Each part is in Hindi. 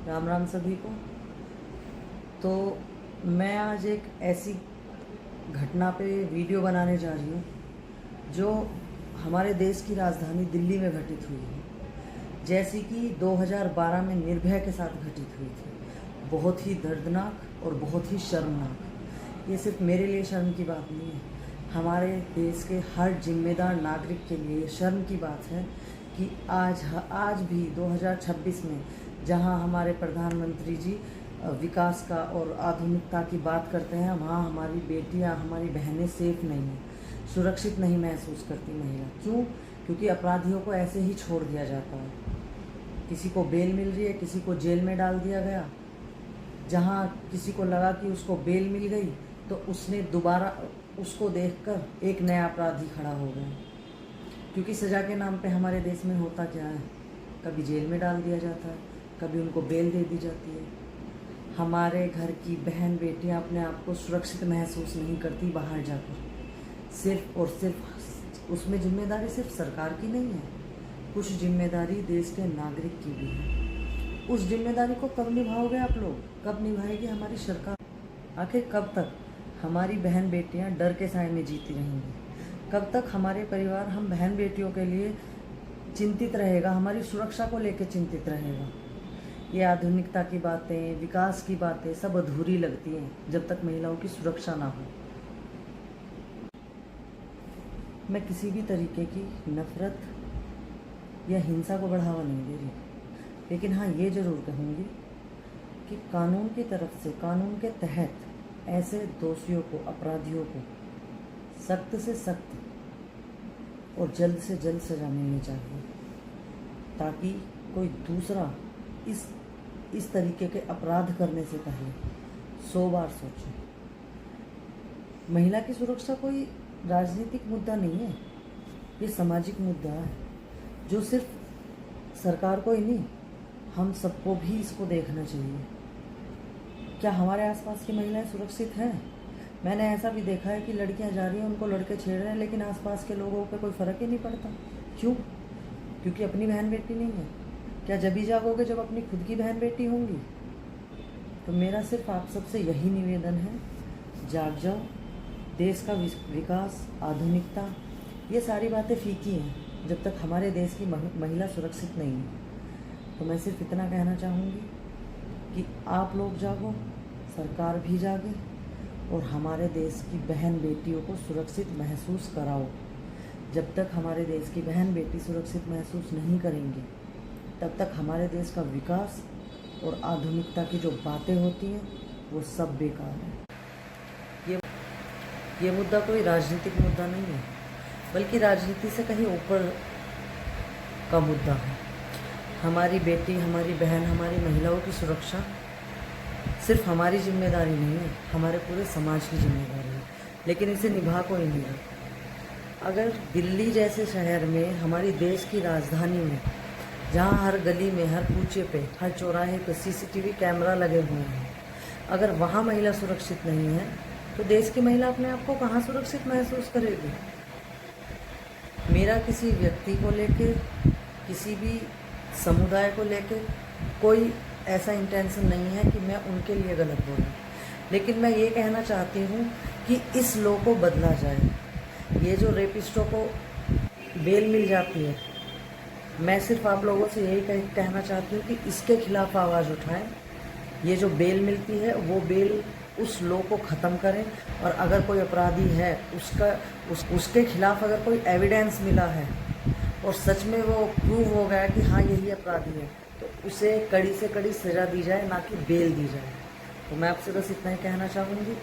राम राम सभी को। तो मैं आज एक ऐसी घटना पे वीडियो बनाने जा रही हूँ जो हमारे देश की राजधानी दिल्ली में घटित हुई है, जैसी कि 2012 में निर्भया के साथ घटित हुई थी। बहुत ही दर्दनाक और बहुत ही शर्मनाक। ये सिर्फ मेरे लिए शर्म की बात नहीं है, हमारे देश के हर जिम्मेदार नागरिक के लिए ये शर्म की बात है कि आज भी 2026 में जहां हमारे प्रधानमंत्री जी विकास का और आधुनिकता की बात करते हैं, वहाँ हमारी बेटियां, हमारी बहनें सेफ नहीं हैं, सुरक्षित नहीं महसूस करती महिला। क्यों? क्योंकि अपराधियों को ऐसे ही छोड़ दिया जाता है। किसी को बेल मिल रही है, किसी को जेल में डाल दिया गया। जहाँ किसी को लगा कि उसको बेल मिल गई तो उसने दोबारा उसको देखकर एक नया अपराधी खड़ा हो गया। क्योंकि सज़ा के नाम पे हमारे देश में होता क्या है, कभी जेल में डाल दिया जाता है, कभी उनको बेल दे दी जाती है। हमारे घर की बहन बेटियां अपने आप को सुरक्षित महसूस नहीं करती बाहर जाकर। सिर्फ और सिर्फ उसमें जिम्मेदारी सिर्फ सरकार की नहीं है, कुछ जिम्मेदारी देश के नागरिक की भी है। उस जिम्मेदारी को कब निभाओगे आप लोग? कब निभाएगी हमारी सरकार? आखिर कब तक हमारी बहन बेटियां डर के साए में जीती रहेंगी? कब तक हमारे परिवार हम बहन बेटियों के लिए चिंतित रहेगा, हमारी सुरक्षा को लेकर चिंतित रहेगा? ये आधुनिकता की बातें, विकास की बातें सब अधूरी लगती हैं जब तक महिलाओं की सुरक्षा ना हो। मैं किसी भी तरीके की नफरत या हिंसा को बढ़ावा नहीं दे रही, लेकिन हाँ ये ज़रूर कहूँगी कि कानून की तरफ से, कानून के तहत ऐसे दोषियों को, अपराधियों को सख्त से सख्त और जल्द से जल्द सजा मिलनी चाहिए, ताकि कोई दूसरा इस तरीके के अपराध करने से पहले 100 बार सोचे। महिला की सुरक्षा कोई राजनीतिक मुद्दा नहीं है, ये सामाजिक मुद्दा है जो सिर्फ सरकार को ही नहीं, हम सबको भी इसको देखना चाहिए। क्या हमारे आसपास की महिलाएं सुरक्षित हैं? मैंने ऐसा भी देखा है कि लड़कियां जा रही हैं, उनको लड़के छेड़ रहे हैं, लेकिन आसपास के लोगों पे कोई फ़र्क ही नहीं पड़ता। क्यों? क्योंकि अपनी बहन बेटी नहीं है। क्या जब ही जागोगे जब अपनी खुद की बहन बेटी होंगी? तो मेरा सिर्फ आप सबसे यही निवेदन है, जाग जाओ। देश का विकास, आधुनिकता, ये सारी बातें फीकी हैं जब तक हमारे देश की महिला सुरक्षित नहीं है। तो मैं सिर्फ इतना कहना चाहूँगी कि आप लोग जागो, सरकार भी जागे और हमारे देश की बहन बेटियों को सुरक्षित महसूस कराओ। जब तक हमारे देश की बहन बेटी सुरक्षित महसूस नहीं करेंगे, तब तक हमारे देश का विकास और आधुनिकता की जो बातें होती हैं वो सब बेकार है। ये मुद्दा कोई राजनीतिक मुद्दा नहीं है, बल्कि राजनीति से कहीं ऊपर का मुद्दा है। हमारी बेटी, हमारी बहन, हमारी महिलाओं की सुरक्षा सिर्फ हमारी जिम्मेदारी नहीं है, हमारे पूरे समाज की जिम्मेदारी है, लेकिन इसे निभा कोई नहीं रहा। अगर दिल्ली जैसे शहर में, हमारी देश की राजधानी में, जहाँ हर गली में, हर कूचे पे, हर चौराहे पे CCTV कैमरा लगे हुए हैं, अगर वहाँ महिला सुरक्षित नहीं है तो देश की महिला अपने आप को कहाँ सुरक्षित महसूस करेगी? मेरा किसी व्यक्ति को लेकर, किसी भी समुदाय को लेकर कोई ऐसा इंटेंशन नहीं है कि मैं उनके लिए गलत बोलूं, लेकिन मैं ये कहना चाहती हूँ कि इस लॉ को बदला जाए। ये जो रेपिस्टों को बेल मिल जाती है, मैं सिर्फ आप लोगों से यही कहना चाहती हूँ कि इसके खिलाफ आवाज़ उठाएं। ये जो बेल मिलती है वो बेल उस लॉ को ख़त्म करें, और अगर कोई अपराधी है उसके खिलाफ अगर कोई एविडेंस मिला है और सच में वो प्रूव हो गया कि हाँ यही अपराधी है, तो उसे कड़ी से कड़ी सज़ा दी जाए, ना कि बेल दी जाए। तो मैं आपसे बस इतना ही कहना चाहूँगी।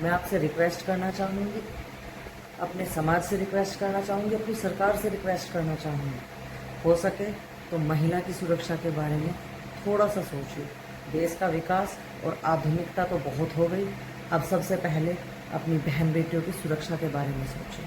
मैं आपसे रिक्वेस्ट करना चाहूँगी, अपने समाज से रिक्वेस्ट करना चाहूँगी, अपनी सरकार से रिक्वेस्ट करना चाहूँगी, हो सके तो महिला की सुरक्षा के बारे में थोड़ा सा सोचिए। देश का विकास और आधुनिकता तो बहुत हो गई, अब सबसे पहले अपनी बहन बेटियों की सुरक्षा के बारे में सोचिए।